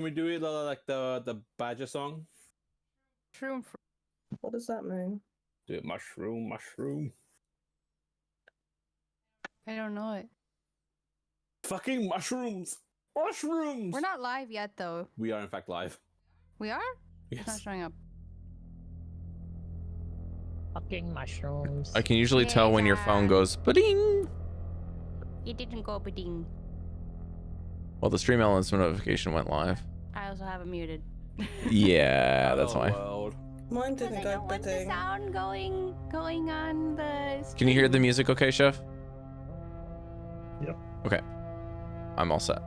we do it like the badger song? Shroom. What does that mean? Do it mushroom. I don't know it. Fucking mushrooms! Mushrooms! We're not live yet, though. We are in fact live. We are? It's not Yes. showing up. Fucking mushrooms. I can usually tell when your phone goes ba-ding. It didn't go ba-ding. Well, the stream elements notification went live. I also have it muted. Yeah, that's why. World. Mine Because didn't I go don't want the bidding. sound going on the stream. Can you hear the music okay, Chef? Yep. Okay. I'm all set.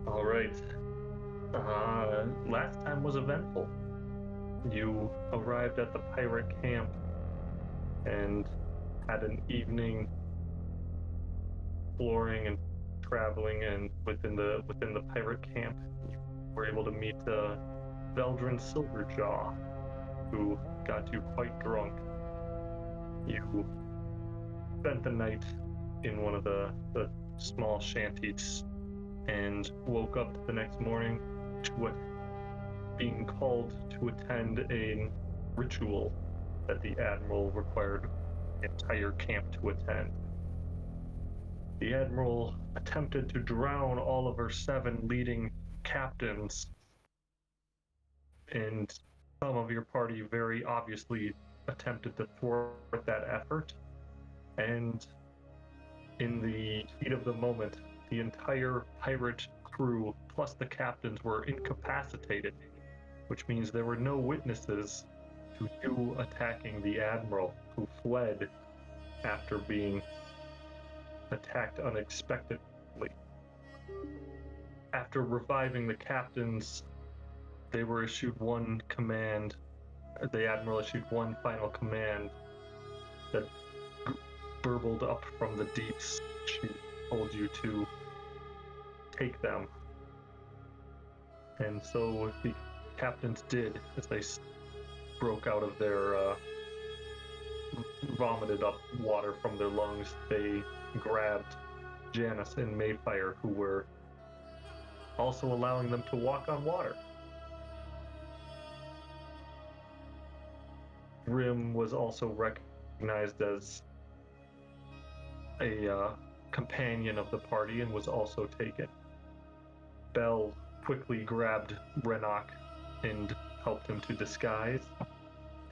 All right. Last time was eventful. You arrived at the pirate camp and had an evening exploring and traveling, and within the pirate camp, you were able to meet Veldrin Silverjaw, who got you quite drunk. You spent the night in one of the small shanties and woke up the next morning to what being called to attend a ritual that the Admiral required the entire camp to attend. The Admiral attempted to drown all of her 7 leading captains, and some of your party very obviously attempted to thwart that effort, and in the heat of the moment, the entire pirate crew plus the captains were incapacitated, which means there were no witnesses to you attacking the Admiral, who fled after being attacked unexpectedly. After reviving the captains, they were issued one command. The Admiral issued one final command that burbled up from the deeps. She told you to take them. And so the captains did, as they broke out of their vomited up water from their lungs. They grabbed Janus and Maefyre, who were also allowing them to walk on water. Grim was also recognized as a companion of the party and was also taken. Bell quickly grabbed Renok and helped him to disguise,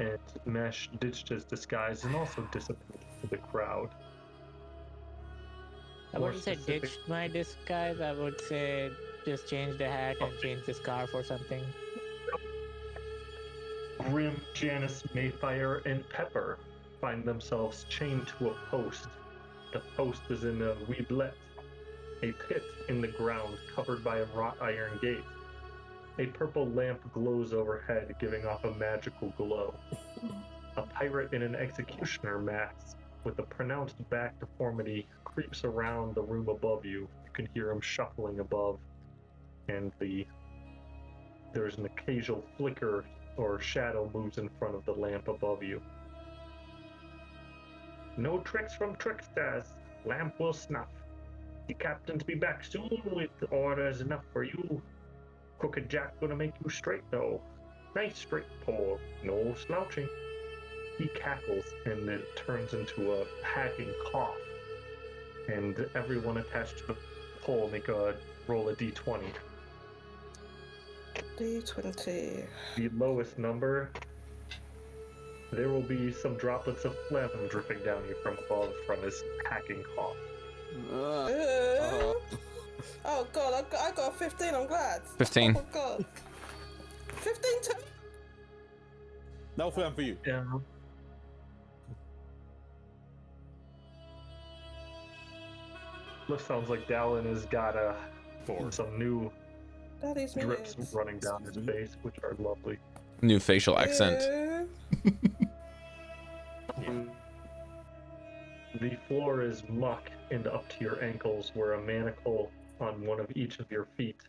and Mesh ditched his disguise and also disappeared to the crowd. I wouldn't say ditched my disguise, I would say just change the hat and change the scarf or something. Grim, Janus, Maefyre, and Pepper find themselves chained to a post. The post is in a weedlet, a pit in the ground covered by a wrought iron gate. A purple lamp glows overhead, giving off a magical glow. A pirate in an executioner mask with a pronounced back deformity creeps around the room above you. You can hear him shuffling above, and there's an occasional flicker or shadow moves in front of the lamp above you. No tricks from tricksters. Lamp will snuff. The captains be back soon with orders enough for you. Crooked Jack gonna make you straight though. Nice straight pole, no slouching. He cackles and it turns into a hacking cough. And everyone attached to the pole make a roll a d20. D20. The lowest number, there will be some droplets of phlegm dripping down you from above from his hacking cough. Oh god, I got a 15, I'm glad. 15. Oh god. 15 too? No phlegm for you. Yeah. Looks sounds like Dallan has got some new Daddy's drips muted. running down his face, which are lovely. New facial accent. The floor is muck and up to your ankles, where a manacle on one of each of your feet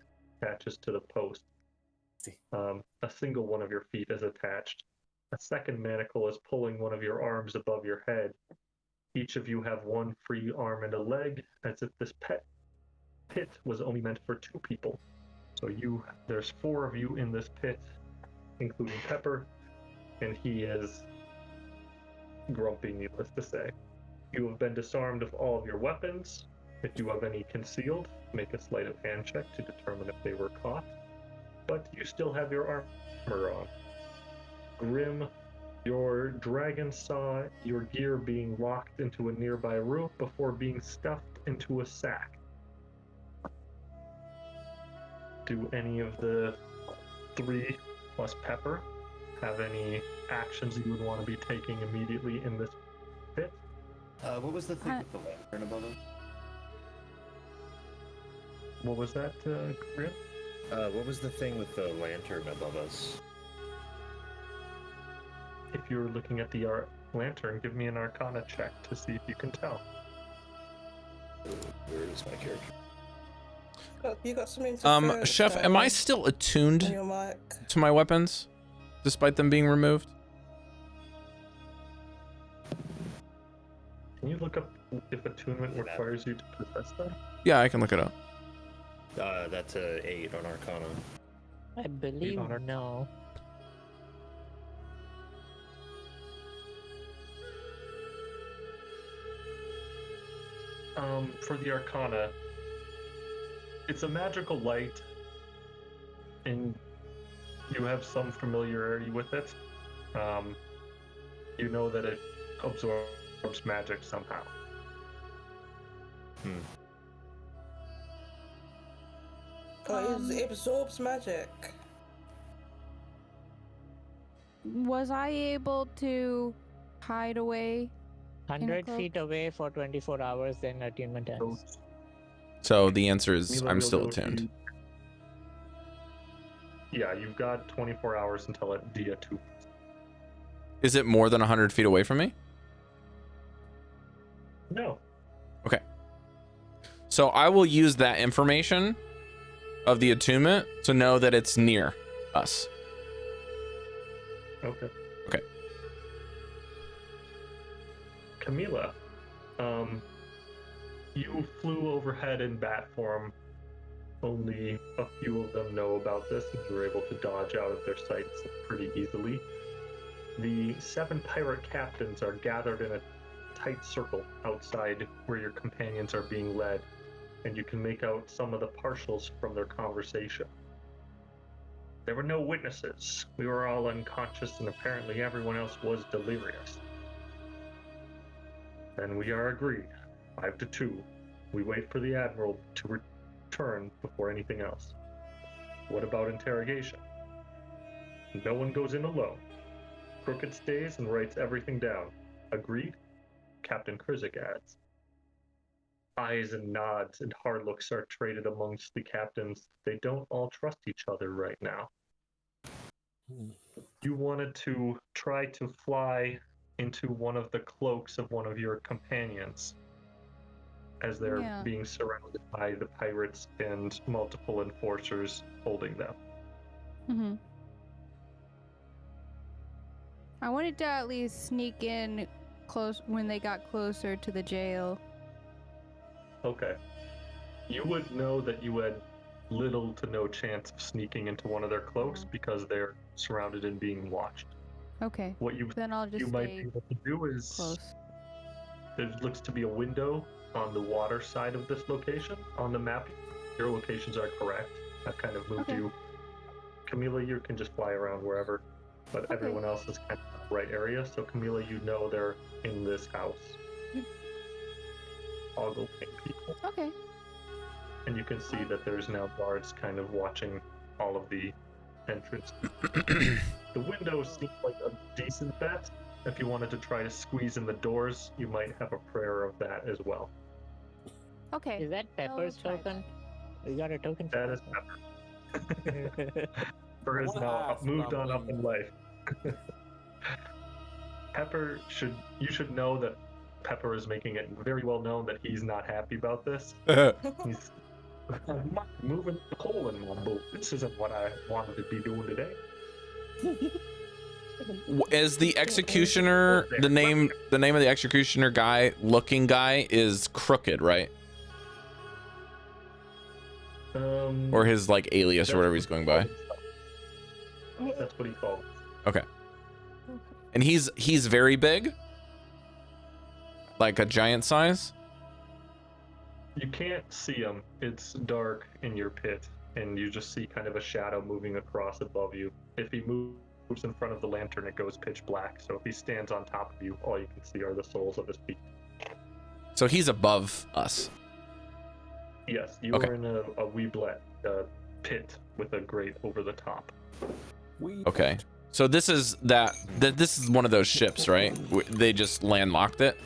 attaches to the post. A single one of your feet is attached. A second manacle is pulling one of your arms above your head. Each of you have one free arm and a leg, as if this pet pit was only meant for 2 people. So there's 4 of you in this pit, including Pepper, and he is grumpy, needless to say. You have been disarmed of all of your weapons. If you have any concealed, make a sleight of hand check to determine if they were caught. But you still have your armor on. Grim, your dragon saw your gear being locked into a nearby room before being stuffed into a sack. Do any of the 3 plus Pepper have any actions you would want to be taking immediately in this pit? What was the thing with the lantern above him? What was that, Grim? What was the thing with the lantern above us? If you're looking at the lantern, give me an Arcana check to see if you can tell. Where is my character? You got some interference. Chef, am I still on attuned your mic? to my weapons, despite them being removed? Can you look up if attunement requires you to possess them? Yeah, I can look it up. That's a 8 on Arcana. I believe Honor. no. For the Arcana, it's a magical light, and you have some familiarity with it. You know that it absorbs magic somehow. Oh, it absorbs magic. Was I able to hide away? 100 cloak? feet away for 24 hours, then attunement ends. So the answer is Mila I'm will still go to attuned. you. Yeah, you've got 24 hours until it dia 2. Is it more than 100 feet away from me? No. Okay. So I will use that information of the attunement to know that it's near us. Okay. Okay. Chamilla, you flew overhead in bat form. Only a few of them know about this, and you were able to dodge out of their sights pretty easily. The 7 pirate captains are gathered in a tight circle outside where your companions are being led, and you can make out some of the partials from their conversation. There were no witnesses. We were all unconscious, and apparently everyone else was delirious. Then we are agreed, 5-2. We wait for the Admiral to return before anything else. What about interrogation? No one goes in alone. Crooked stays and writes everything down. Agreed? Captain Krizik adds. Eyes and nods and hard looks are traded amongst the captains. They don't all trust each other right now. You wanted to try to fly into one of the cloaks of one of your companions as they're Yeah. being surrounded by the pirates and multiple enforcers holding them. Mm-hmm. I wanted to at least sneak in close when they got closer to the jail. Okay. You would know that you had little to no chance of sneaking into one of their cloaks because they're surrounded and being watched. Okay. What you Then I'll just might be stay able to do is close. there looks to be a window on the water side of this location on the map. Your locations are correct. I've kind of moved Okay. you. Chamilla, you can just fly around wherever, but Okay. everyone else is kind of in the right area. So Chamilla, you know they're in this house. Ogle pink people. Okay. And you can see that there's now guards kind of watching all of the entrance. The windows seem like a decent bet. If you wanted to try to squeeze in the doors, you might have a prayer of that as well. Okay. Is that Pepper's try token? We got a token for That is Pepper. Pepper is now moved on up in life. Pepper you should know that Pepper is making it very well known that he's not happy about this. He's moving the coal in my boat. This isn't what I wanted to be doing today. Is the executioner the name of the executioner guy is Crooked, right? Or his like alias or whatever he's going by. That's what he calls. Okay. And he's very big? Like a giant size? You can't see him. It's dark in your pit, and you just see kind of a shadow moving across above you. If he moves in front of the lantern, it goes pitch black. So if he stands on top of you, all you can see are the soles of his feet. So he's above us. Yes, you Okay. are in a weeblet pit with a grate over the top. Okay. So this is this is one of those ships, right? They just landlocked it.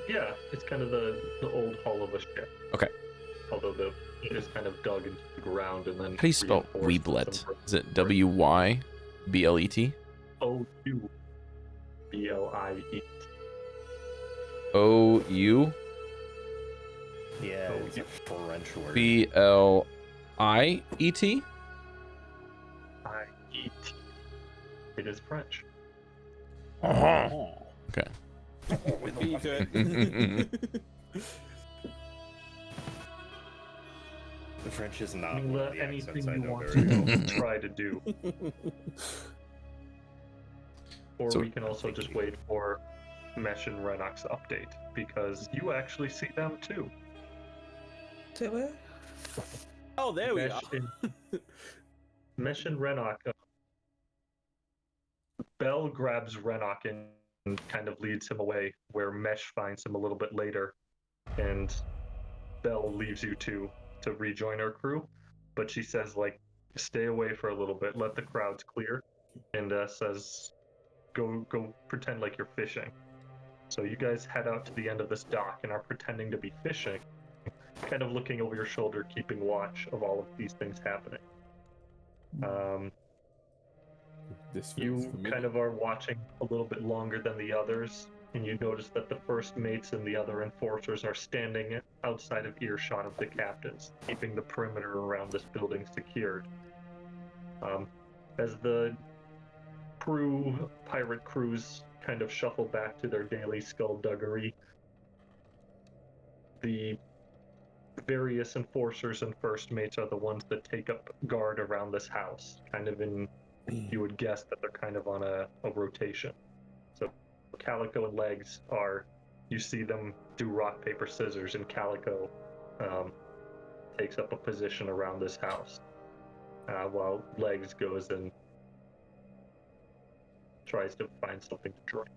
Yeah, it's kind of the old hull of a ship. Okay. Although it is kind of dug into the ground and then. How do you spell reinforced with Weeblet? some Is it WYBLET? OUBLIE. OU Yeah, it's a French word. BLIET? IET. It is French. Okay. The French is not You one of let the anything accents I you know want very well. to try to do. Or So- we can also just wait for Mesh and Renok's update, because you actually see them too. Say where? Oh, there we Mesh are. Mesh and Renok. Bell grabs Renok and kind of leads him away, where Mesh finds him a little bit later, and Bell leaves you two to rejoin her crew, but she says, like, stay away for a little bit, let the crowds clear, and says, go pretend like you're fishing. So you guys head out to the end of this dock and are pretending to be fishing, kind of looking over your shoulder, keeping watch of all of these things happening. This feels You familiar. kind of are watching a little bit longer than the others, and you notice that the first mates and the other enforcers are standing outside of earshot of the captains, keeping the perimeter around this building secured. As the pirate crews kind of shuffle back to their daily skullduggery, the various enforcers and first mates are the ones that take up guard around this house, kind of in, you would guess that they're kind of on a rotation. So Calico and Legs are, you see them do rock, paper, scissors, and Calico takes up a position around this house, while Legs goes and tries to find something to drink.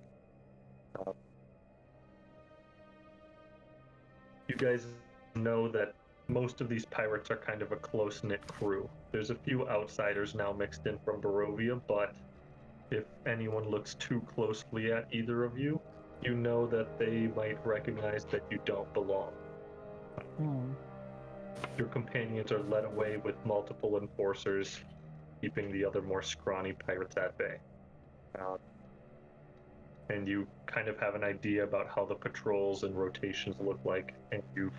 You guys know that most of these pirates are kind of a close-knit crew. There's a few outsiders now mixed in from Barovia, but if anyone looks too closely at either of you, you know that they might recognize that you don't belong. Your companions are led away with multiple enforcers, keeping the other more scrawny pirates at bay. And you kind of have an idea about how the patrols and rotations look like, and you've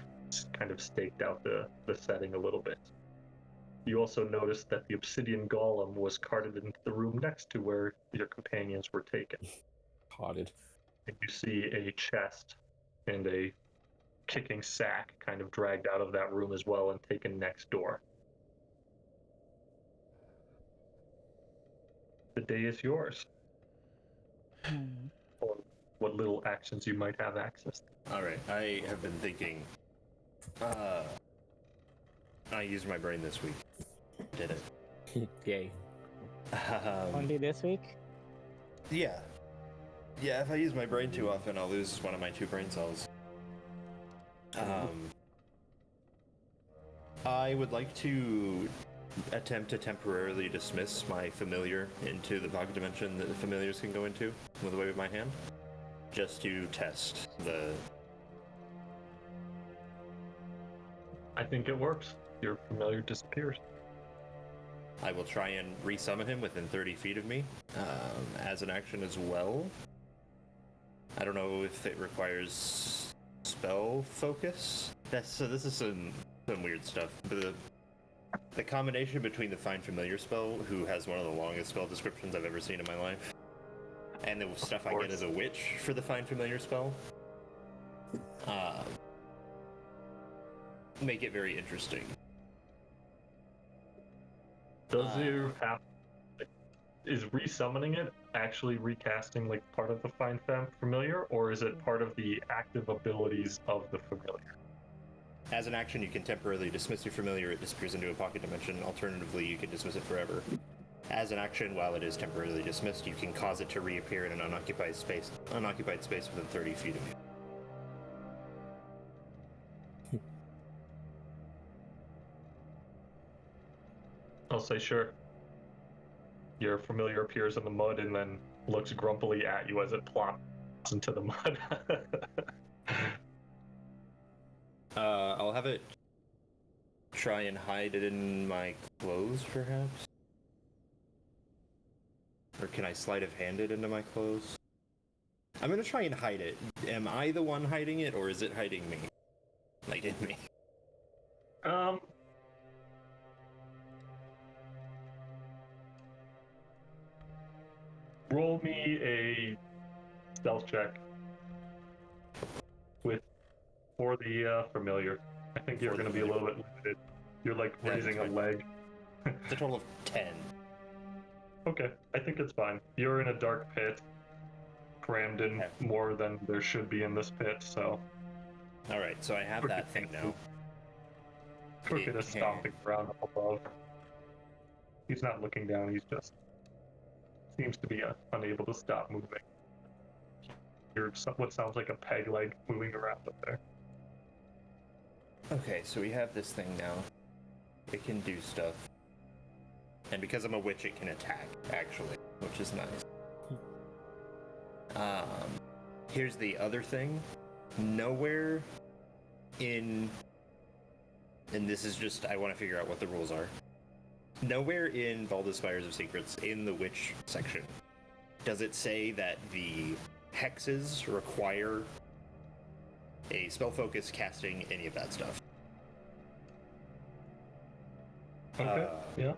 kind of staked out the setting a little bit. You also noticed that the obsidian golem was carted into the room next to where your companions were taken. Hearted. And you see a chest and a kicking sack kind of dragged out of that room as well and taken next door. The day is yours. Or what little actions you might have access to. Alright, I have been thinking. I used my brain this week. Did it. Yay. Only this week? Yeah. Yeah, if I use my brain too often, I'll lose one of my 2 brain cells. I would like to attempt to temporarily dismiss my familiar into the pocket dimension that the familiars can go into with a wave of my hand, just to test the... I think it works. Your familiar disappears. I will try and resummon him within 30 feet of me, as an action as well. I don't know if it requires spell focus. So this is some weird stuff. The combination between the Find Familiar spell, who has one of the longest spell descriptions I've ever seen in my life, and the stuff I get as a witch for the Find Familiar spell, make it very interesting. Does you have? Is resummoning it actually recasting like part of the Find Familiar, or is it part of the active abilities of the familiar? As an action, you can temporarily dismiss your familiar. It disappears into a pocket dimension. Alternatively, you can dismiss it forever. As an action, while it is temporarily dismissed, you can cause it to reappear in an unoccupied space within 30 feet of you. I'll say sure. Your familiar appears in the mud and then looks grumpily at you as it plops into the mud. I'll have it try and hide it in my clothes, perhaps? Or can I sleight of hand it into my clothes? I'm gonna try and hide it. Am I the one hiding it, or is it hiding me? Like, in me? Roll me a stealth check for the familiar. I think you're going to be a little bit limited. You're like raising a leg. It's a total of 10. Okay, I think it's fine. You're in a dark pit, crammed in more than there should be in this pit, so... Alright, so I have that thing now. Crooked is stomping around up above. He's not looking down, he's just... seems to be unable to stop moving. You're what sounds like a peg leg moving around up there. Okay, so we have this thing now. It can do stuff. And because I'm a witch, it can attack, actually, which is nice. Here's the other thing. Nowhere in... And this is just, I want to figure out what the rules are. Nowhere in Baldur's Spires of Secrets, in the witch section, does it say that the hexes require a spell focus, casting, any of that stuff. Okay, yeah.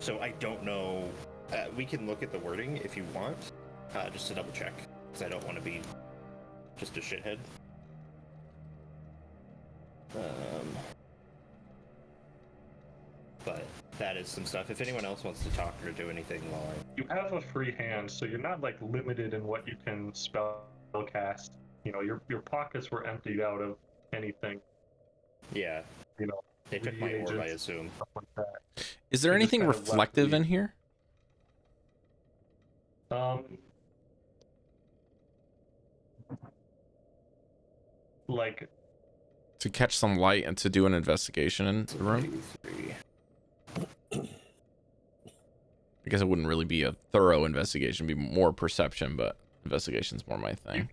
So I don't know. We can look at the wording if you want, just to double check, because I don't want to be just a shithead. But that is some stuff. If anyone else wants to talk or do anything while You have a free hand, so you're not like limited in what you can spell cast. You know, your pockets were emptied out of anything. Yeah. You know, they took my orb, I assume. Like that. Is there anything reflective in here? Like to catch some light and to do an investigation in the room? I guess it wouldn't really be a thorough investigation, it'd be more perception, but investigation's more my thing.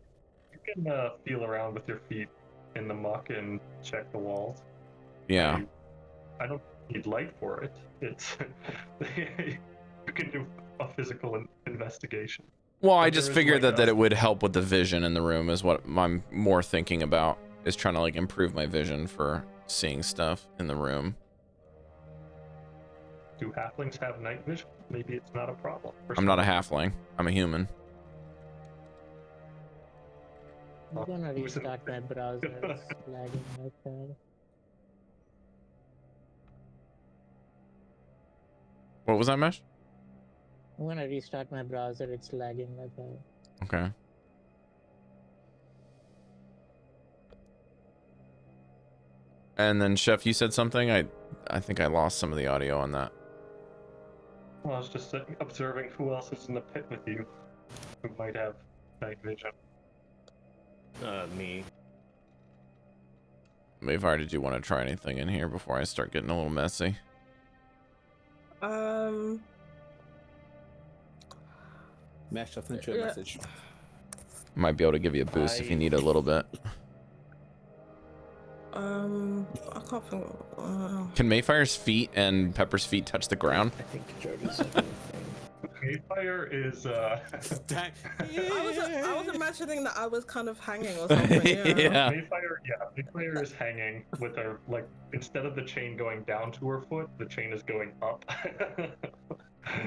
You can feel around with your feet in the muck and check the walls. Yeah. I don't need light for it. It's you can do a physical investigation. Well, I just figured that it would help with the vision in the room is what I'm more thinking about, is trying to like improve my vision for seeing stuff in the room. Do halflings have night vision? Maybe it's not a problem. I'm not a halfling. I'm a human. I'm gonna restart my browser. It's lagging like that. What was that, Mesh? I'm gonna restart my browser. It's lagging like that. Okay. And then, Chef, you said something? I think I lost some of the audio on that. Well, I was just observing who else is in the pit with you, who might have night vision. Me. Maefyre, did you want to try anything in here before I start getting a little messy? Mesh, I'll send you a message. Might be able to give you a boost if you need a little bit. I can't think. Can Maefyre's feet and Pepper's feet touch the ground? I think Jodie said anything. Maefyre is I was imagining that I was kind of hanging or something. Yeah. Maefyre is hanging with her, like, instead of the chain going down to her foot, the chain is going up.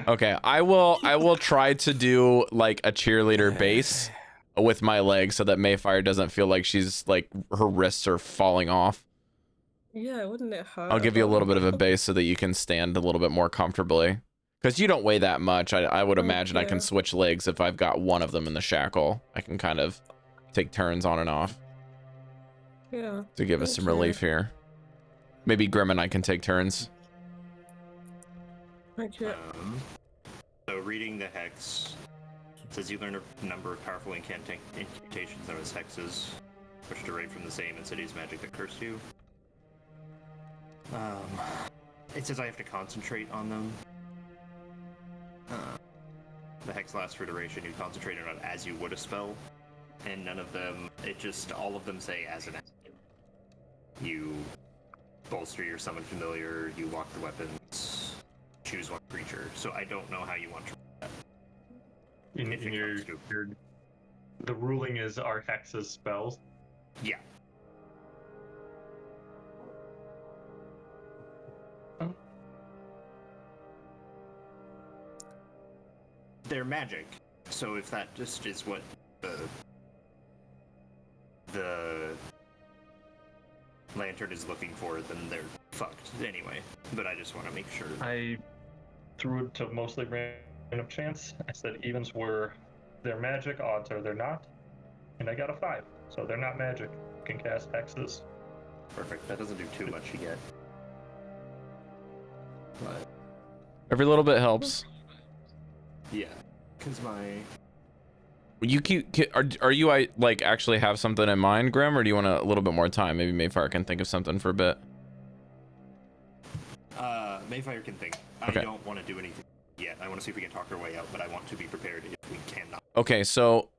Okay, I will try to do like a cheerleader base with my legs so that Maefyre doesn't feel like she's like her wrists are falling off. Yeah, wouldn't it hurt? I'll give you a little bit of a base so that you can stand a little bit more comfortably. Because you don't weigh that much. I would imagine I can switch legs if I've got one of them in the shackle. I can kind of take turns on and off. Yeah. To give us some relief here. Maybe Grim and I can take turns. Thank you. So reading the hex, it says you learn a number of powerful incantations known as hexes, which derive from the same Insidious magic that cursed you. It says I have to concentrate on them. The hex lasts for duration. You concentrate on it as you would a spell, and none of them. All of them say as an action. You bolster your summon familiar. You lock the weapons. Choose one creature. So I don't know how you want to. The ruling is our hexes spells. Yeah. They're magic, so if that just is what the lantern is looking for, then they're fucked anyway. But I just want to make sure. I threw it to mostly random chance. I said evens were their magic, odds are they're not, and I got a 5, so they're not magic. You can cast hexes. Perfect. That doesn't do too much yet. But Every little bit helps. yeah, because You are you like actually have something in mind, Grim, or do you want a little bit more time? Maybe Maefyre can think of something for a bit. Maefyre can think. Okay. I don't want to do anything yet. I want to see if we can talk our way out, but I want to be prepared if we cannot. Okay, so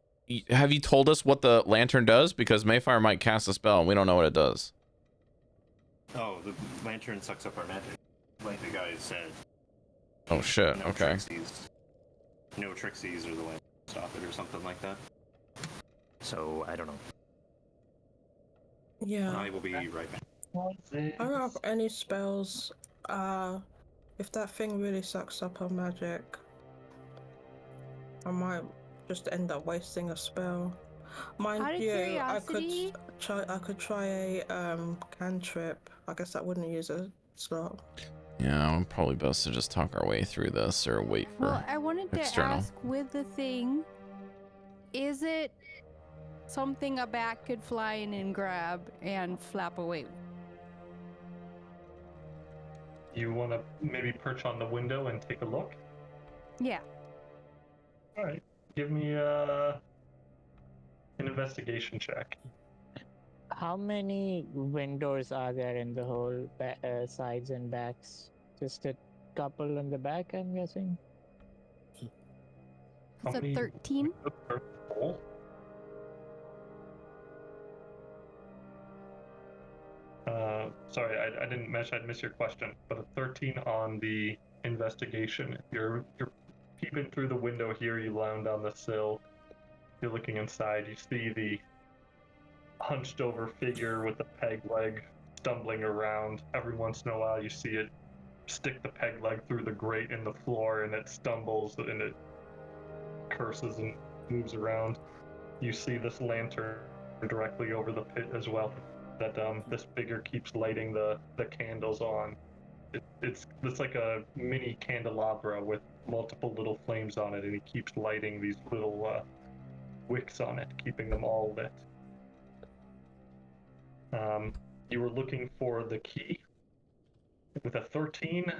have you told us what the lantern does? Because Maefyre might cast a spell and we don't know what it does. Oh, the lantern sucks up our magic. Like the guy said. Oh shit, No okay. Trixies. No Trixies or the lantern stop it or something like that. So, I don't know. Yeah. I will be right back. I don't have any spells. If that thing really sucks up our magic, I might just end up wasting a spell. Out of Mind you, curiosity, I could try a cantrip. I guess that wouldn't use a slot. Yeah, probably best to just talk our way through this or wait for well, I wanted to external. ask with the thing, is it something a bat could fly in and grab and flap away? You want to maybe perch on the window and take a look? Yeah. All right. Give me an investigation check. How many windows are there in the whole sides and backs? Just a couple in the back, I'm guessing. How It's a many 13. are full? Sorry, I didn't mention. I'd miss your question, but a 13 on the investigation. You're peeping through the window here. You land on the sill. You're looking inside. You see the hunched over figure with the peg leg stumbling around. Every once in a while, you see it stick the peg leg through the grate in the floor, and it stumbles and it curses and moves around. You see this lantern directly over the pit as well. That this figure keeps lighting the candles on. It's like a mini candelabra with multiple little flames on it, and he keeps lighting these little wicks on it, keeping them all lit. You were looking for the key with a 13.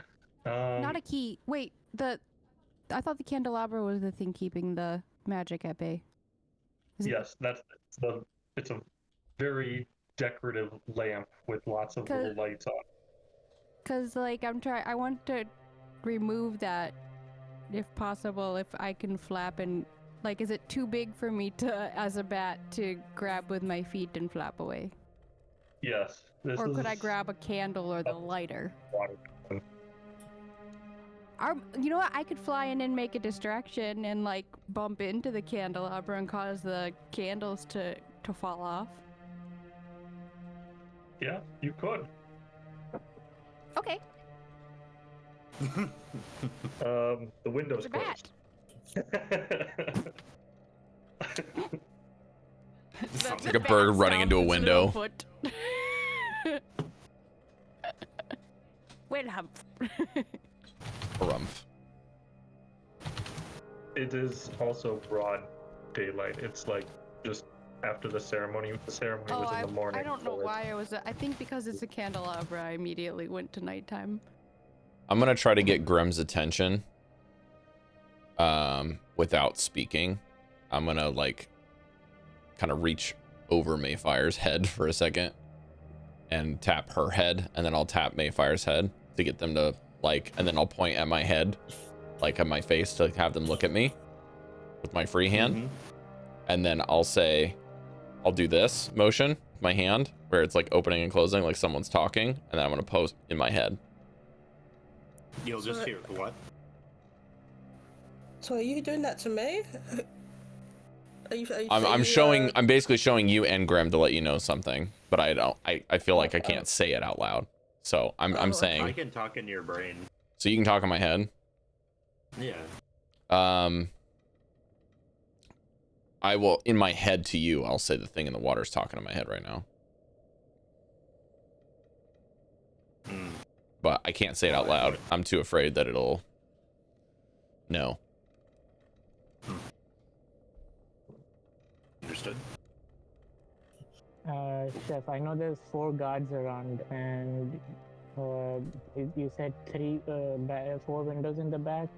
Not a key. Wait, I thought the candelabra was the thing keeping the magic at bay. Yes, it's a very decorative lamp with lots of little lights on it. Cause like I want to remove that, if possible, if I can flap and like, is it too big for me to, as a bat, to grab with my feet and flap away? Yes. Or could I grab a candle or the lighter? You know what? I could fly in and make a distraction and like bump into the candelabra and cause the candles to fall off. Yeah, you could. Okay. The window's It's a bat. It's like a bird running into a window. Wait, hump. Harumph. It is also broad daylight. It's like just after the ceremony. The ceremony was in the morning. I don't know so it's- why I was. I think because it's a candelabra, I immediately went to nighttime. I'm gonna try to get Grim's attention. Without speaking. I'm gonna like kind of reach over Maefyre's head for a second and tap her head, and then I'll tap Maefyre's head to get them to like, and then I'll point at my head, like at my face, to have them look at me with my free hand. And then I'll say, I'll do this motion with my hand where it's like opening and closing like someone's talking, and then I'm gonna pose in my head. You'll just hear what? So are you doing that to me? I'm basically showing you and Grim to let you know something, but I feel like I can't say it out loud. So I'm saying I can talk in your brain. So you can talk in my head. Yeah. I will, in my head to you, I'll say the thing in the water's talking in my head right now. But I can't say it out loud. I'm too afraid that it'll know. Understood. Chef, I know there's 4 guards around, and you said 4 windows in the back.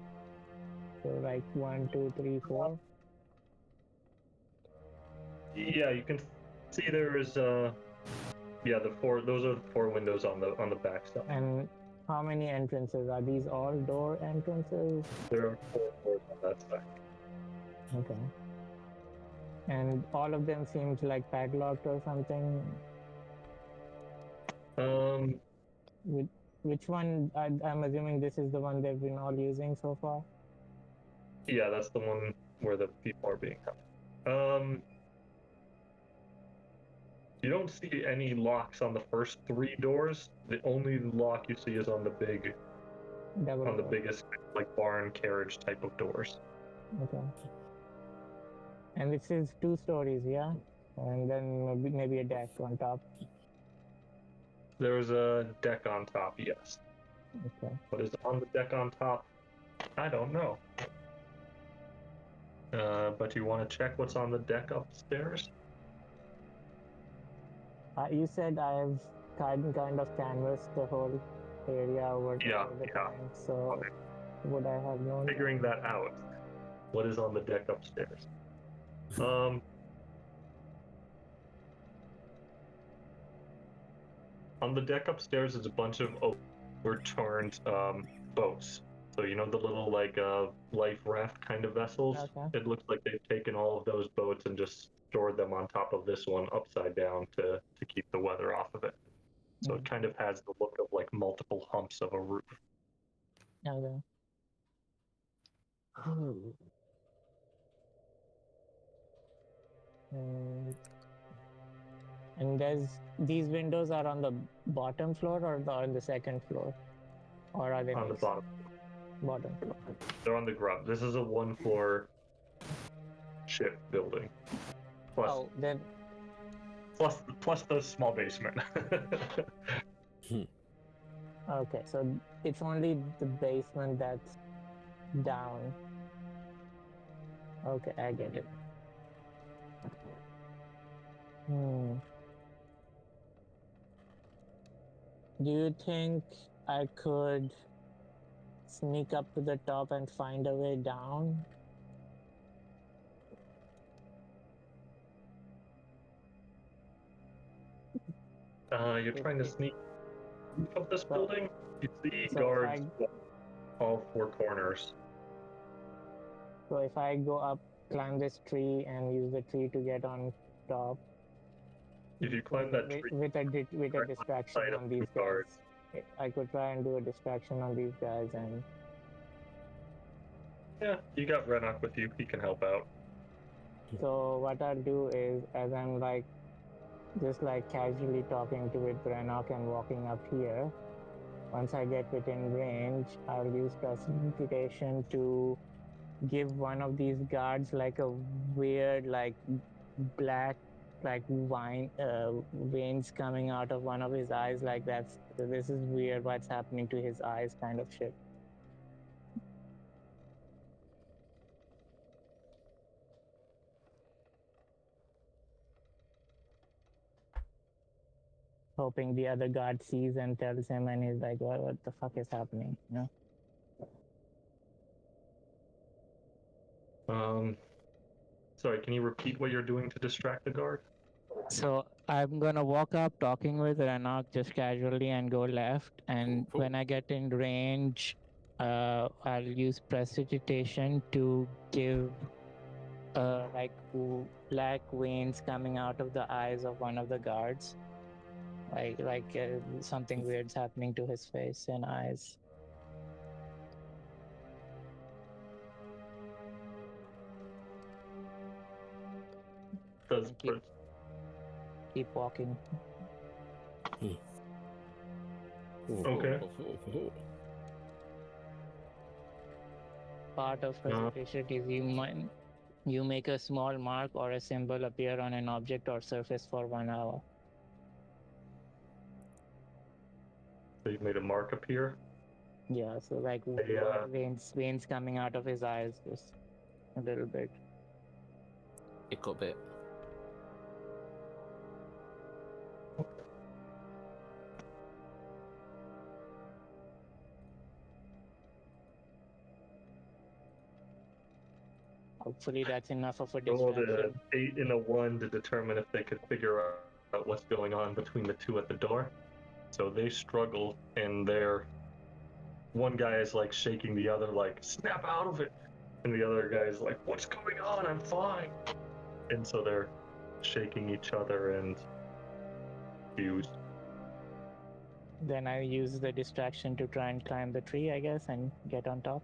So like 1, 2, 3, 4. Yeah, you can see there is yeah, the 4. Those are the 4 windows on the back side. And how many entrances? Are these all door entrances? There are 4 doors on that side. Okay. And all of them seems like padlocked or something. Which one? I'm assuming this is the one they've been all using so far. Yeah, that's the one where the people are being held. You don't see any locks on the first 3 doors. The only lock you see is on the biggest like barn carriage type of doors. Okay. And this is 2 stories, yeah? And then maybe a deck on top. There's a deck on top, yes. Okay. What is on the deck on top? I don't know. But you want to check what's on the deck upstairs? You said I've kind of canvassed the whole area over the time, so okay. Would I have known? Figuring that out. What is on the deck upstairs? On the deck upstairs is a bunch of overturned boats. So you know the little like life raft kind of vessels? Okay. It looks like they've taken all of those boats and just stored them on top of this one upside down to keep the weather off of it. So it kind of has the look of like multiple humps of a roof. Okay. And these windows are on the bottom floor or on the second floor? Or are they on the bottom? Bottom floor. They're on the ground. This is a 1-floor ship building. Plus the small basement. Okay, so it's only the basement that's down. Okay, I get it. Do you think I could sneak up to the top and find a way down? You're trying to sneak up this building? You see So guards all 4 corners. So if I go up, climb this tree and use the tree to get on top. If you climb that tree with a distraction on these guys, I could try and do a distraction on these guys and. Yeah, you got Renok with you. He can help out. So what I'll do is, as I'm like, just like casually talking with Renok and walking up here, once I get within range, I'll use precipitation to give one of these guards like a weird, like black like veins coming out of one of his eyes. Like this is weird. What's happening to his eyes? Kind of shit. Hoping the other guard sees and tells him, and he's like, what the fuck is happening? You know? Sorry, can you repeat what you're doing to distract the guard? So I'm gonna walk up talking with Renok just casually and go left, and Cool. when I get in range, I'll use prestidigitation to give like black veins coming out of the eyes of one of the guards. Like something weird's happening to his face and eyes. Does Keep walking. Okay. Part of presentation is you make a small mark or a symbol appear on an object or surface for 1 hour. So you made a mark appear? Yeah, so like veins coming out of his eyes, just a little bit. Ickle bit. Hopefully that's enough of a Rolled distraction. an 8 and a 1 to determine if they could figure out what's going on between the two at the door. So they struggle, and one guy is like shaking the other, like, snap out of it. And the other guy is like, what's going on? I'm fine. And so they're shaking each other and confused. Then I use the distraction to try and climb the tree, I guess, and get on top.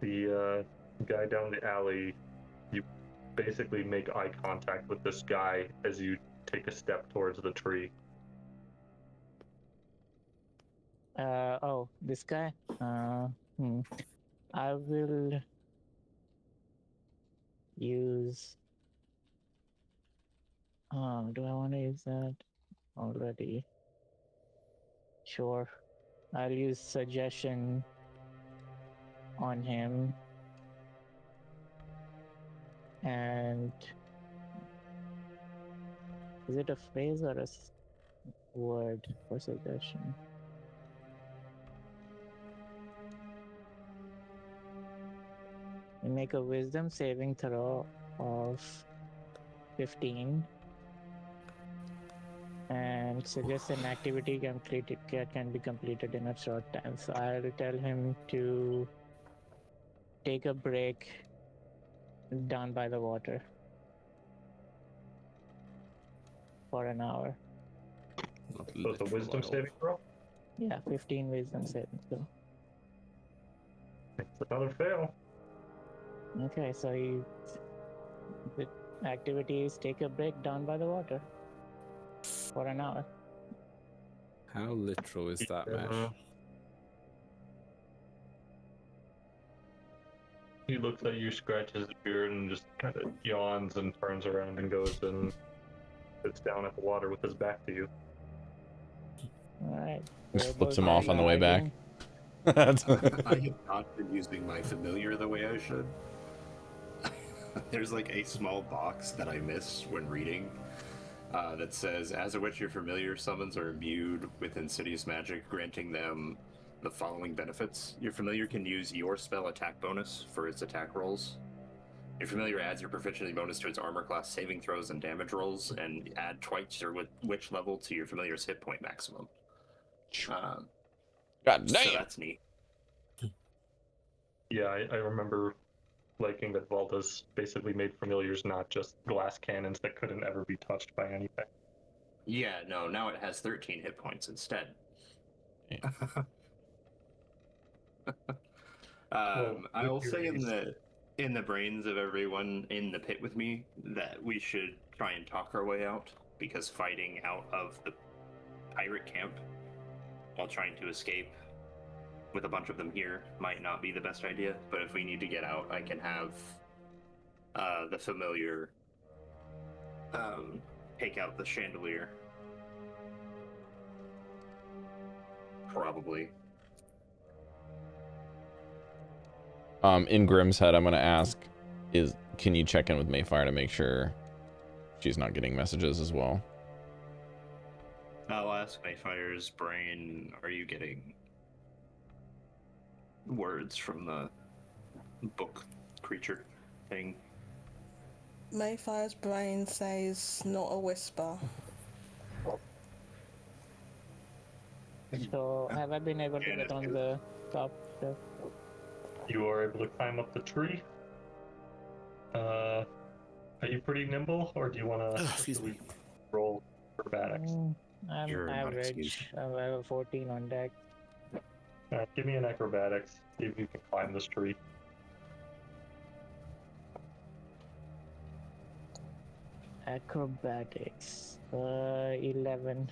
The guy down the alley, you basically make eye contact with this guy as you take a step towards the tree. This guy? I will use... do I want to use that already? Sure. I'll use suggestion on him. And... is it a phrase or a word for suggestion? You make a wisdom saving throw of 15 and suggest an activity can be completed in a short time. So I'll tell him to take a break down by the water for an hour. So it's a wisdom saving throw? Yeah, 15 wisdom saving throw. It's another fail. Okay, so the activity is take a break down by the water for an hour. How literal is that, Mesh? He looks at you, scratches his beard, and just kind of yawns and turns around and goes and sits down at the water with his back to you. Alright. Just flips him off on the way back. I have not been using my familiar the way I should. There's like a small box that I miss when reading that says, as a witch, your familiar summons are imbued with insidious magic, granting them the following benefits. Your familiar can use your spell attack bonus for its attack rolls. Your familiar adds your proficiency bonus to its armor class saving throws and damage rolls, and add twice your witch level to your familiar's hit point maximum. God damn! So that's neat. Yeah, I remember liking that Valda's basically made familiars not just glass cannons that couldn't ever be touched by anything. Yeah, no, now it has 13 hit points instead. I will say in the brains of everyone in the pit with me that we should try and talk our way out, because fighting out of the pirate camp while trying to escape with a bunch of them here might not be the best idea. But if we need to get out, I can have the familiar take out the chandelier. Probably. In Grimm's head, I'm gonna ask, can you check in with Maefyre to make sure she's not getting messages as well? I'll ask Maefyre's brain, are you getting words from the book creature thing? Mayfire's brain says not a whisper. So, have I been able to get on the top stuff? You are able to climb up the tree. Are you pretty nimble, or do you want to roll acrobatics? I'm You're not average. excused. I have a 14 on deck. Give me an acrobatics. See if you can climb this tree. Acrobatics. 11.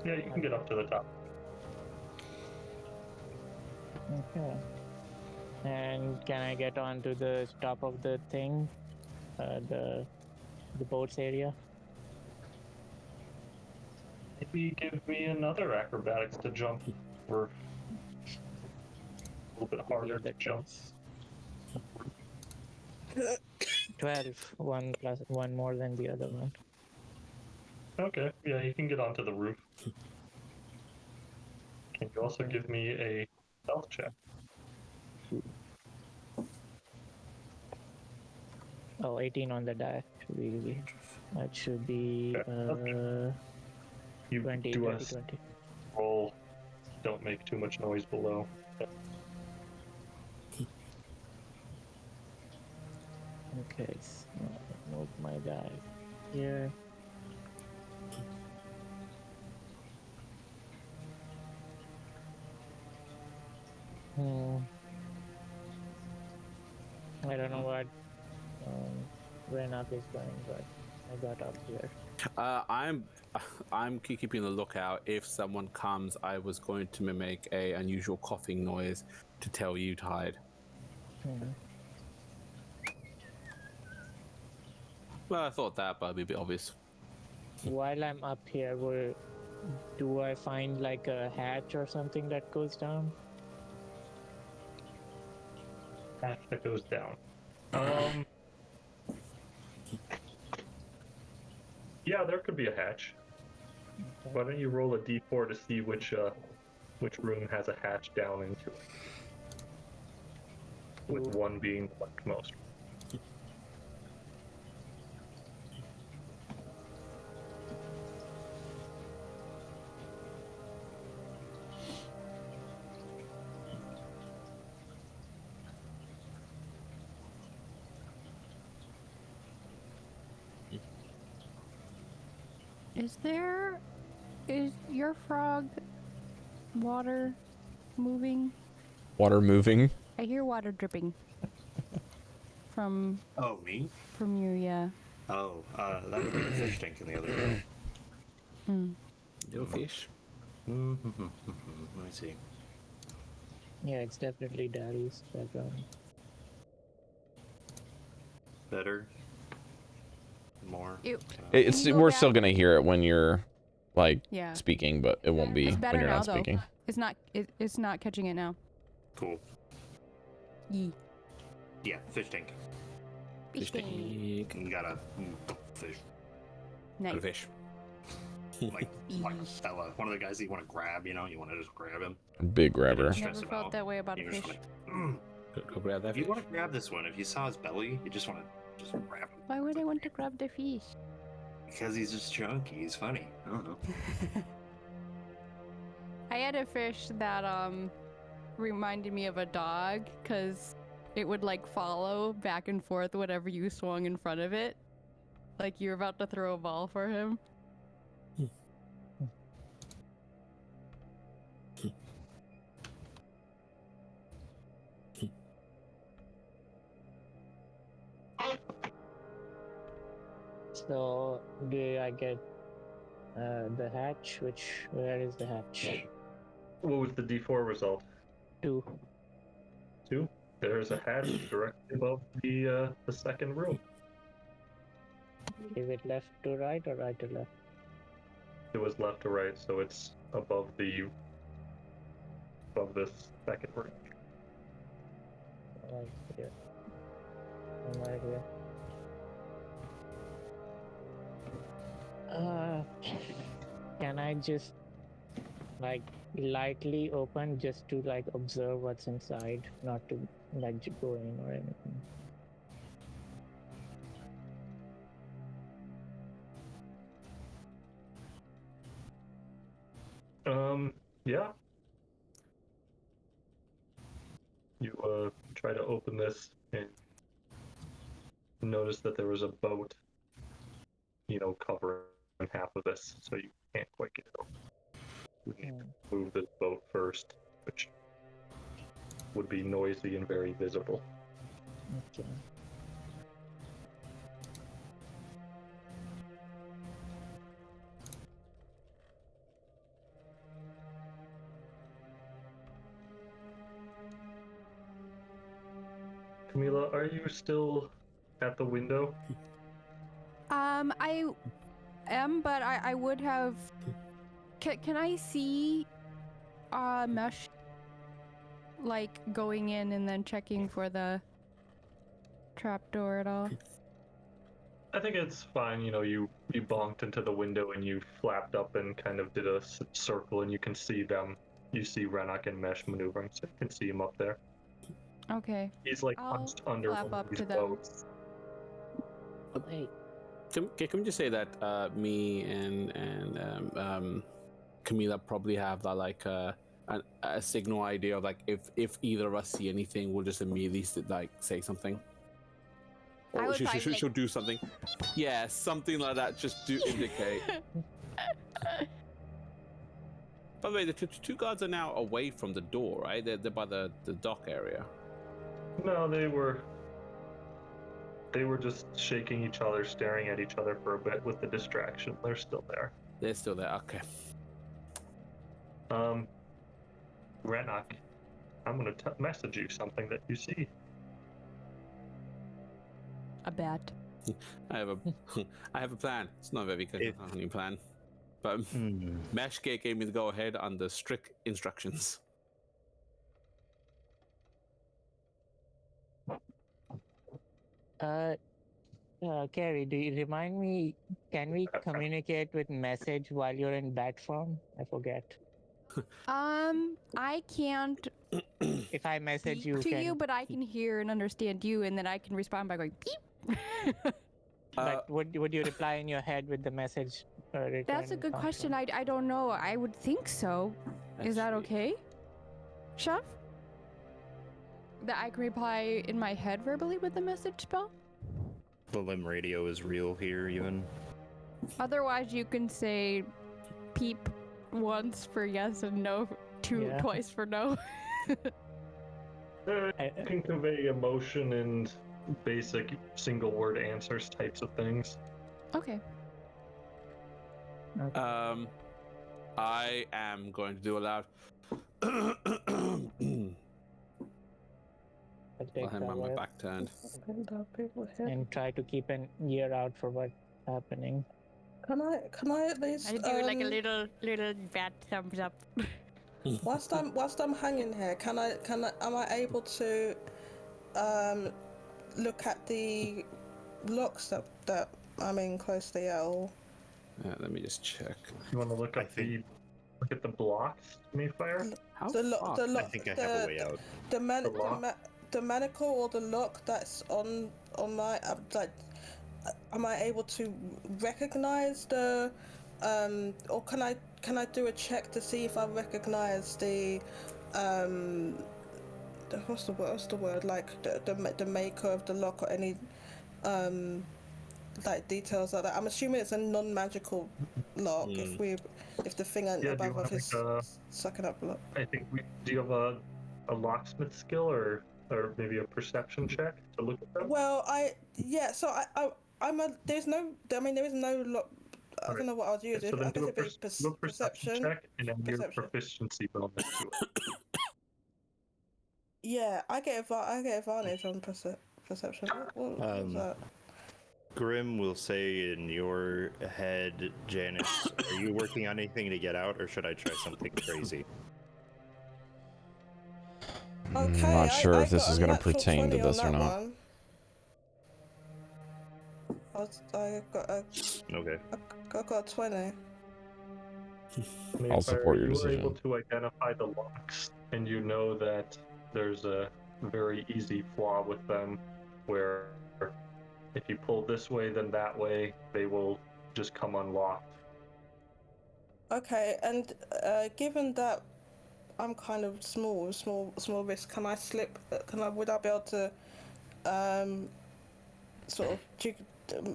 Yeah, you can get up to the top. Okay. And can I get onto the top of the thing? The boats area? Maybe give me another acrobatics to jump. Or a little bit harder to jump. 12. One more than the other one. Okay, yeah, you can get onto the roof. Can you also give me a stealth check? Oh, 18 on the die. That should be You 20, do 20, a 20. roll. Don't make too much noise below. Okay, so move my die here. I don't know what Renok is going, but I got up here. I'm keeping a lookout. If someone comes, I was going to mimic a unusual coughing noise to tell you to hide. Well, I thought that, but it'd be a bit obvious. While I'm up here, do I find like a hatch or something that goes down? Hatch that goes down. Yeah, there could be a hatch. Okay. Why don't you roll a d4 to see which room has a hatch down into it? With one being the leftmost. Is your frog water moving? Water moving? I hear water dripping. From Oh, me? you, yeah. Oh, that would be the fish tank in the other room. Little fish. Let me see. Yeah, it's definitely Daddy's background. Better. More. It's you go we're back? still gonna hear it when you're like Yeah. speaking, but it won't be It's when better you're now, not though. speaking. It's not catching it now. Cool. Yee. Yeah, fish tank. Fish tank. You got a fish. Nice. Fish. Like Stella. One of the guys that you want to grab, you want to just grab him. Big grabber. Stress Never him felt out. that way about a You're just fish. like, Go grab that If you fish. want to grab this one, if you saw his belly, you just want to just grab him. Why would I want to grab the fish? Because he's just chunky. He's funny. I don't know. I had a fish that reminded me of a dog because it would like follow back and forth whatever you swung in front of it. Like you were about to throw a ball for him. So, do I get the hatch? Where is the hatch? What was the d4 result? 2. 2. There's a hatch directly above the second room. Is it left to right or right to left? It was left to right, so it's above this second ring. Right here. I'm right here. Can I just like lightly open just to like observe what's inside, not to like go in or anything? Yeah. You try to open this and notice that there was a boat, covering half of this, so you can't quite get it open. We need to move this boat first, which would be noisy and very visible. Okay. Chamilla, are you still at the window? I am, but I would have. Can I see Mesh like going in and then checking for the trapdoor at all? I think it's fine. You bonked into the window and you flapped up and kind of did a circle, and you can see them. You see Renok and Mesh maneuvering, so you can see him up there. Okay. He's like I'll punched under flap one up of these to them. boats. Wait. Can we just say that me and Chamilla probably have that like a signal idea of like if either of us see anything, we'll just immediately like say something. I Or would she'll probably do something. Yeah, something like that. Just to indicate. By the way, the two guards are now away from the door, right? They're by the dock area. No, they were just shaking each other, staring at each other for a bit with the distraction. They're still there. They're still there. Okay. Renok, I'm gonna message you something that you see. A bat. I have a plan. It's not a very good plan, but Mesh gave me the go ahead on the strict instructions. Cari, do you remind me? Can we communicate with message while you're in bat form? I forget. I can't If I message speak you, to you, but I can hear and understand you, and then I can respond by going beep. But would you reply in your head with the message? That's a good question. I don't know. I would think so. Is that okay, Chef? That I can reply in my head verbally with the message spell? The limb radio is real here, even. Otherwise, you can say peep once for yes and no, twice for no. You can convey emotion and basic single word answers types of things. Okay. I am going to do a loud. I'll have my back turned. And try to keep an ear out for what's happening. Can I at least I do like a little bad thumbs up. whilst I'm hanging here, am I able to look at the locks that I'm in closely at all? Let me just check. You want to look at the blocks, Maefyre? How The lock. I think I have a way out. The manacle or the lock that's on my am I able to recognize the or can I do a check to see if I recognize the what's the word, like the maker of the lock or any like details like that? I'm assuming it's a non-magical lock if the thing above us is sucking up blood. I think do you have a locksmith skill or maybe a perception check to look at that? Well, there is no lock. I don't know what I'll use. So then do a perception check and then your proficiency bonus to it. Yeah, I get advantage on perception. What was that? Grim will say in your head, Janus, are you working on anything to get out, or should I try something crazy? Okay, I'm not sure I if this got is a going to natural pertain to 20 on this or that not. one. I got a 20. I'll support your you were able decision. to identify the locks, and you know that there's a very easy flaw with them, where if you pull this way, then that way, they will just come unlocked. Okay, and given that I'm kind of small risk, can I slip? Would I be able to sort of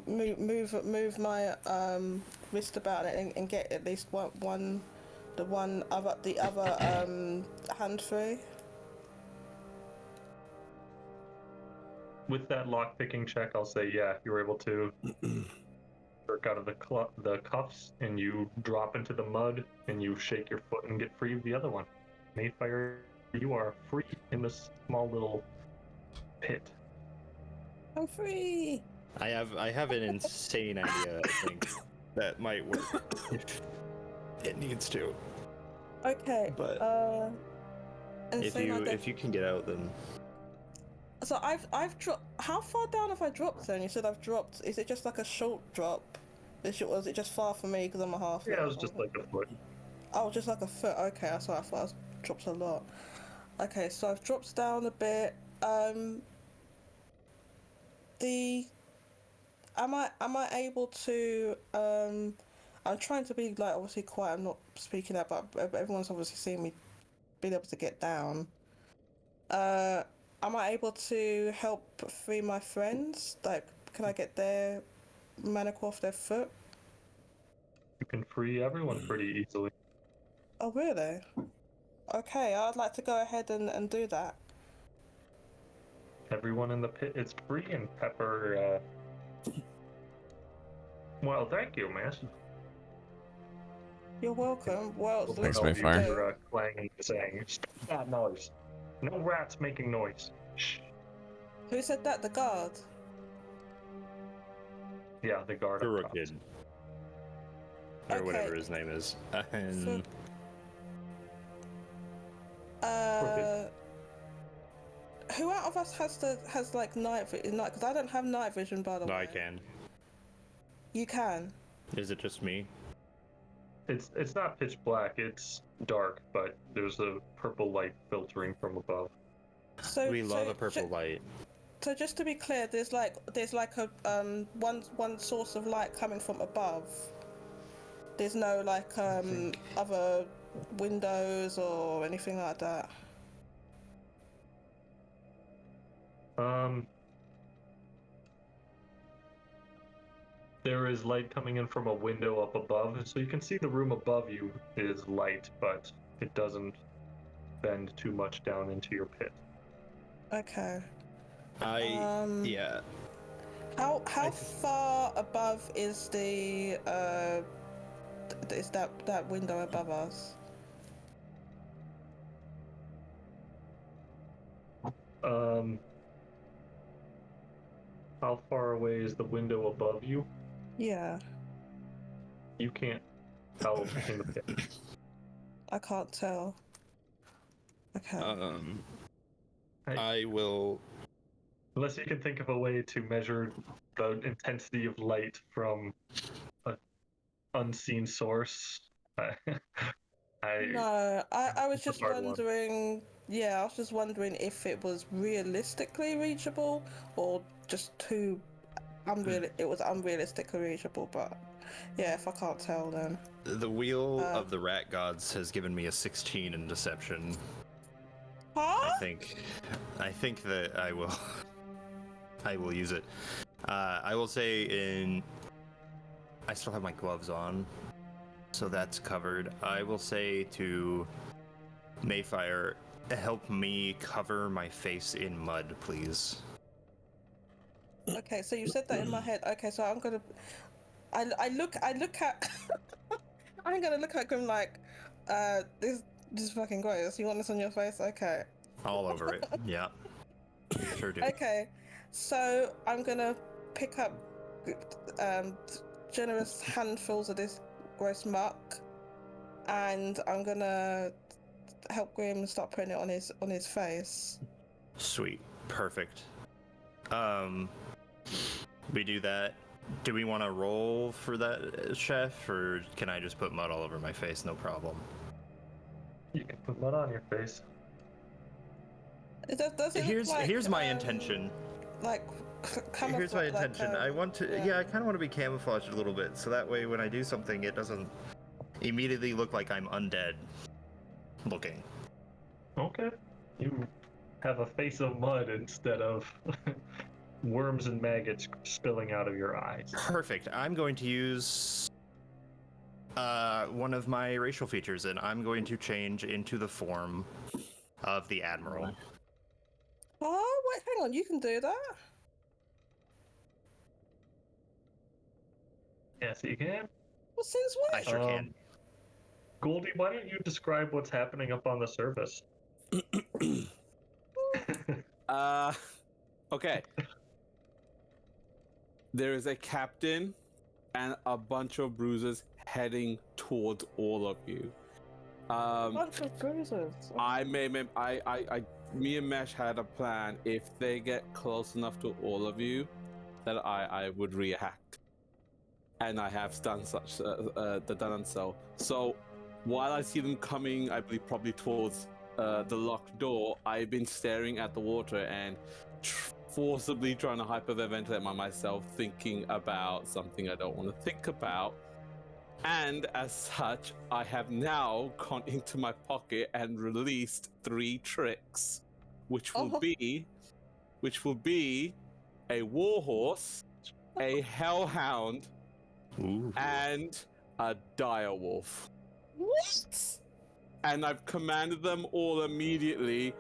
move my wrist about it and get at least the other hand free? With that lock picking check, I'll say yeah, you were able to jerk out of the cuffs, and you drop into the mud, and you shake your foot and get free of the other one. Maefyre, you are free in this small little pit. I'm free. I have an insane idea, I think, that might work if it needs to. Okay. But if you can get out, then. So I've dropped. How far down have I dropped then? You said I've dropped. Is it just like a short drop? Was it just far for me because I'm a half? Yeah, it was just like a foot. Oh, just like a foot. Okay, that's what I thought. I was dropped a lot. Okay, so I've dropped down a bit. Am I able to I'm trying to be like obviously quiet. I'm not speaking out, but everyone's obviously seen me being able to get down. Am I able to help free my friends? Like, can I get their manacle off their foot? You can free everyone pretty easily. Oh, really? Okay, I'd like to go ahead and do that. Everyone in the pit is free, and Pepper, well, thank you, miss. You're welcome. Well, Thanks, look, Maefyre. You're clanging, saying, "Stop that noise! No rats making noise." Shh. Who said that? The guard? Yeah, the guard. Kuruk did. Or Okay. whatever his name is. And who out of us has like night vision? Because I don't have night vision, by the way. no, I can. You can. Is it just me? It's not pitch black. It's dark, but there's a purple light filtering from above. So We love a purple light. So just to be clear, there's like a one source of light coming from above. There's no like other windows or anything like that. There is light coming in from a window up above, so you can see the room above you is light, but it doesn't bend too much down into your pit. Okay. Yeah. How far above is the is that window above us? How far away is the window above you? Yeah. You can't tell in the pit. I can't tell. Okay. I will. Unless you can think of a way to measure the intensity of light from an unseen source. No, I was just wondering. Yeah, I was just wondering if it was realistically reachable or just too it was unrealistically reachable. But yeah, if I can't tell, then The wheel of the rat gods has given me a 16 in deception. huh? I think that I will use it. I will say I still have my gloves on, so that's covered. I will say to Maefyre, help me cover my face in mud, please. Okay, so you said that in my head. Okay, so I'm gonna. I look at. I'm gonna look at Grim like, this is fucking gross. You want this on your face? Okay. All over it. Yeah. Sure do. Okay, so I'm gonna pick up generous handfuls of this gross muck, and I'm gonna help Grim start putting it on his face. Sweet. Perfect. We do that. Do we want to roll for that, Chef, or can I just put mud all over my face? No problem. You can put mud on your face. Does it Here's look like, here's my intention. Like Here's my intention. I want to. yeah. Yeah, I kind of want to be camouflaged a little bit, so that way when I do something, it doesn't immediately look like I'm undead looking. Okay. You have a face of mud instead of worms and maggots spilling out of your eyes. Perfect. I'm going to use one of my racial features, and I'm going to change into the form of the Admiral. Oh, wait, hang on. You can do that? Yes, you can. Well, since when? I sure can. Goldy, why don't you describe what's happening up on the surface? Okay. There is a captain and a bunch of bruisers heading towards all of you. Bunch of bruisers. Me and Mesh had a plan. If they get close enough to all of you, that I would react, and I have done such done so. So while I see them coming, I believe probably towards the locked door, I've been staring at the water and forcibly trying to hyperventilate myself, thinking about something I don't want to think about. And as such, I have now gone into my pocket and released 3 tricks, which will be a warhorse, a hellhound, and a direwolf. What? And I've commanded them all immediately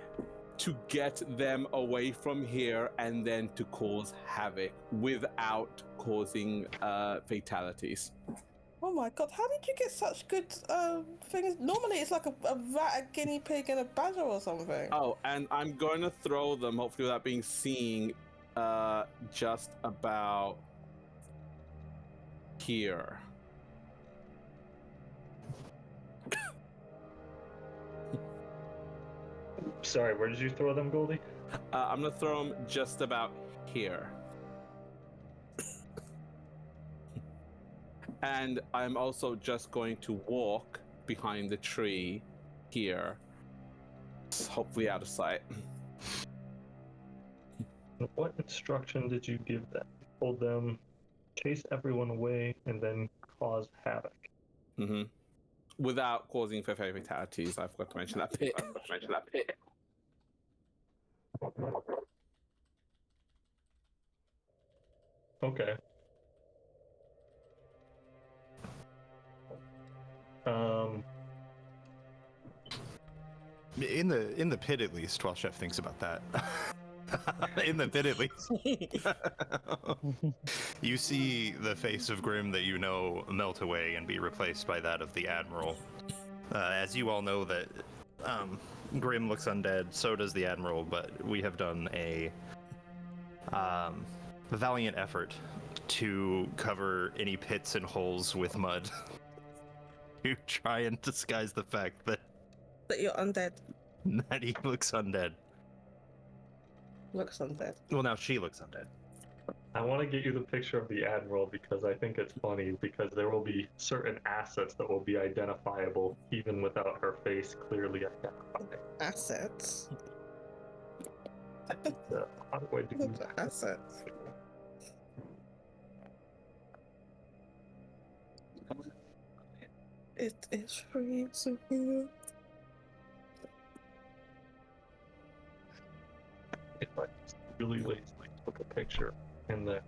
to get them away from here and then to cause havoc without causing fatalities. Oh my god, how did you get such good things? Normally it's like a rat, a guinea pig, and a badger or something. Oh, and I'm going to throw them, hopefully without being seen, just about here. Sorry, where did you throw them, Goldie? I'm going to throw them just about here. And I'm also just going to walk behind the tree here, hopefully out of sight. What instruction did you give them? You told them chase everyone away and then cause havoc. Mm-hmm. Without causing fatalities. I forgot to mention that bit. Okay. In the pit, at least, while Chef thinks about that. In the pit, at least. You see the face of Grim that you know melt away and be replaced by that of the Admiral. As you all know that Grim looks undead, so does the Admiral, but we have done a valiant effort to cover any pits and holes with mud to try and disguise the fact that you're undead. That he looks undead. Looks undead. Well, now she looks undead. I want to get you the picture of the Admiral because I think it's funny because there will be certain assets that will be identifiable even without her face clearly identified. Assets? How do I do that? Assets. It is freezing here. If I just really lazily took a picture and then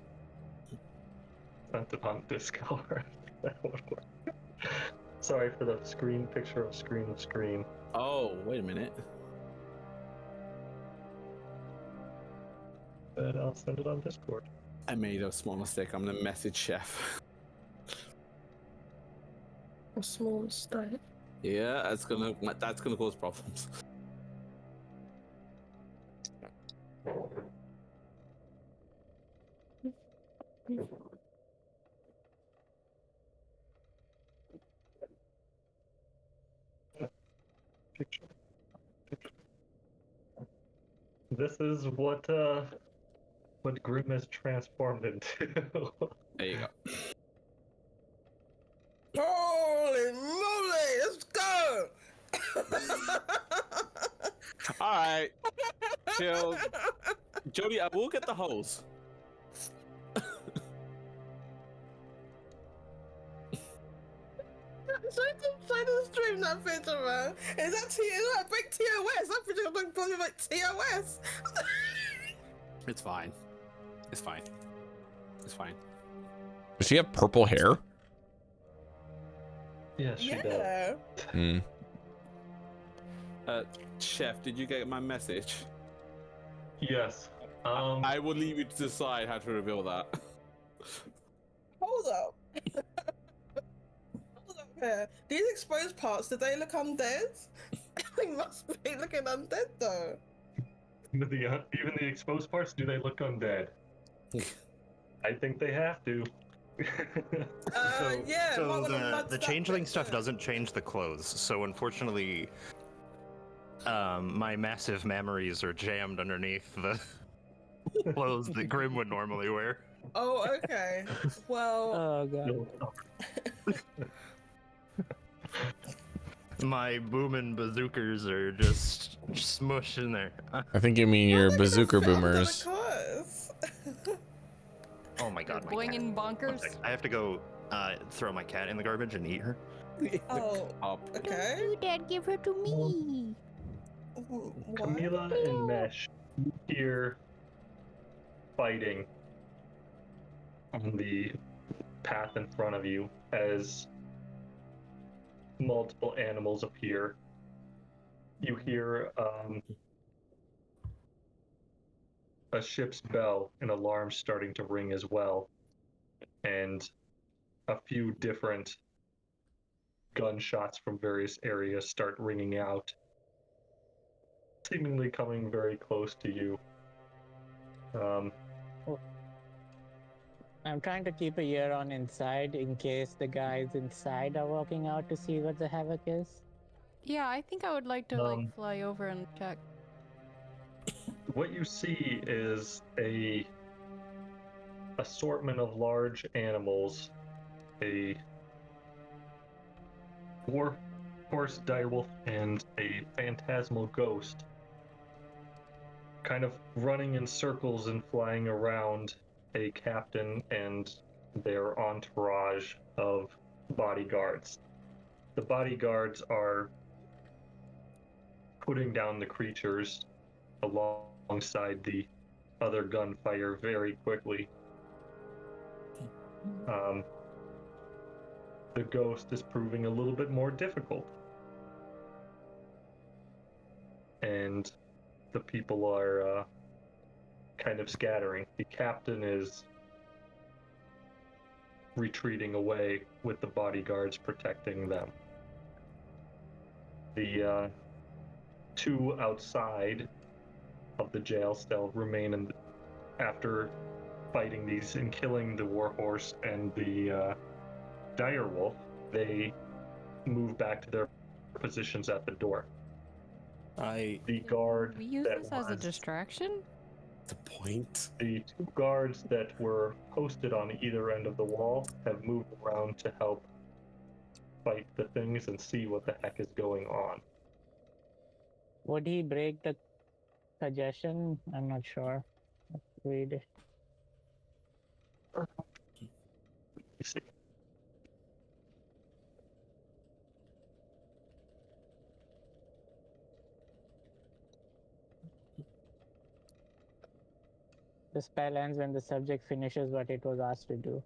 sent it on Discord, that would work. Sorry for the screen picture of screen. Oh, wait a minute. But I'll send it on Discord. I made a small mistake. I'm gonna message Chef. A small mistake. Yeah, that's gonna cause problems. This is what Grim is transformed into. There you go. Holy moly, let's go! All right, chill. Jodie, I will get the hose. Try to stream that picture, man. Is that big TOS? That picture looks probably like TOS. It's fine. It's fine. It's fine. Does she have purple hair? Yes, she does. Yeah. Hmm. Chef, did you get my message? Yes. I will leave you to decide how to reveal that. Hold up. Hold up here. These exposed parts, do they look undead? They must be looking undead though. Even the exposed parts, do they look undead? I think they have to. Yeah. So might wanna nudge the that changeling bit, stuff yeah. doesn't change the clothes. So unfortunately, my massive mammaries are jammed underneath the clothes that Grim would normally wear. Oh, okay. Well, Oh god. My boomin' bazookas are just smushed in there. I think you mean your bazooka boomers. Oh my god, my cat. Boinging One bonkers. sec. I have to go throw my cat in the garbage and eat her. Oh, okay. Do that, give her to me. What? Chamilla and Mesh, you hear fighting on the path in front of you as multiple animals appear. You hear a ship's bell and alarm starting to ring as well, and a few different gunshots from various areas start ringing out, seemingly coming very close to you. I'm trying to keep a ear on inside in case the guys inside are walking out to see what the havoc is. Yeah, I think I would like to fly over and check. What you see is a assortment of large animals, a horse, direwolf, and a phantasmal ghost, kind of running in circles and flying around a captain and their entourage of bodyguards. The bodyguards are putting down the creatures alongside the other gunfire very quickly. The ghost is proving a little bit more difficult. And the people are kind of scattering. The captain is retreating away with the bodyguards protecting them. The two outside of the jail still remain after fighting these and killing the warhorse and the direwolf. They move back to their positions at the door. The guard We use that this as a was- distraction? The point. The two guards that were posted on either end of the wall have moved around to help fight the things and see what the heck is going on. Would he break the suggestion? I'm not sure. Let's read it. You see. The spell ends when the subject finishes what it was asked to do.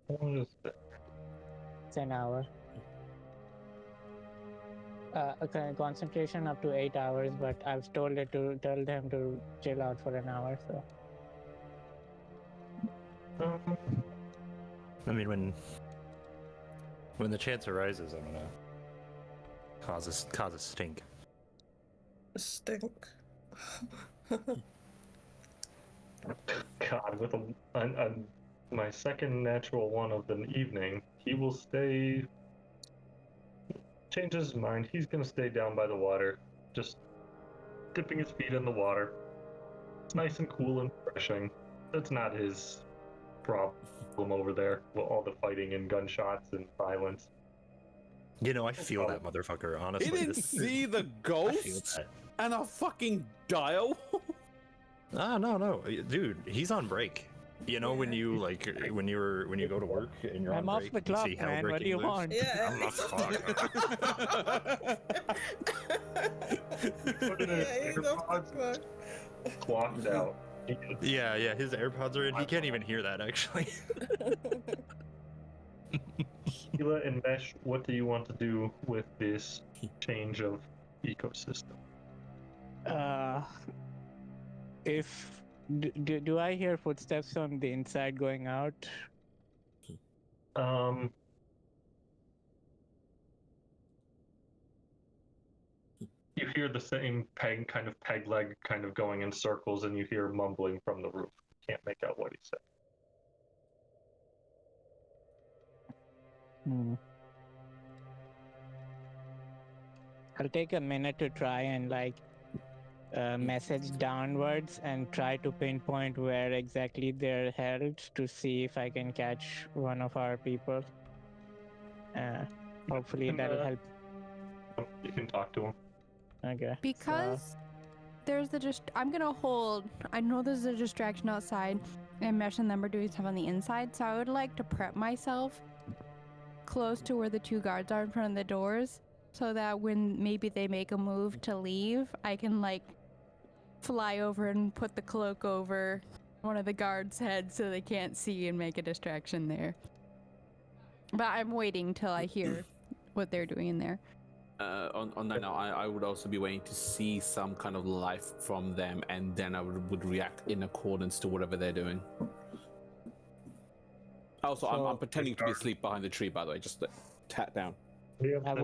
What is that? It's an hour. Okay, concentration up to 8 hours, but I've told them to chill out for an hour. So I mean, when the chance arises, I'm gonna Causes stink. Stink. God, with my second natural one of the evening, he will stay. Change his mind. He's gonna stay down by the water, just dipping his feet in the water. It's nice and cool and refreshing. That's not his problem over there. Well, all the fighting and gunshots and violence. You know, I feel that motherfucker. Honestly, He didn't see the ghost and a fucking dial. Ah, no, dude, he's on break. You know, when you like when you go to work and you're I'm on off break, the you clock, see hell man. What do breaking you loose. want? Yeah. I'm not fucking. Yeah, he's off the clock. Clocked out. Yeah, his AirPods are in. He can't even hear that actually. Hila and Mesh, what do you want to do with this change of ecosystem? Do I hear footsteps on the inside going out? You hear the same peg leg kind of going in circles, and you hear mumbling from the roof. Can't make out what he said. I'll take a minute to try and message downwards and try to pinpoint where exactly they're held to see if I can catch one of our people. Hopefully that'll help. You can talk to him. Okay. Because there's I'm gonna hold. I know there's a distraction outside, and Mesh and them are doing stuff on the inside, so I would like to prep myself close to where the two guards are in front of the doors, so that when maybe they make a move to leave, I can fly over and put the cloak over one of the guards' heads so they can't see and make a distraction there. But I'm waiting till I hear what they're doing in there. On that note, I would also be waiting to see some kind of life from them, and then I would react in accordance to whatever they're doing. Also, I'm pretending to be asleep behind the tree, by the way, just tap down. Yeah.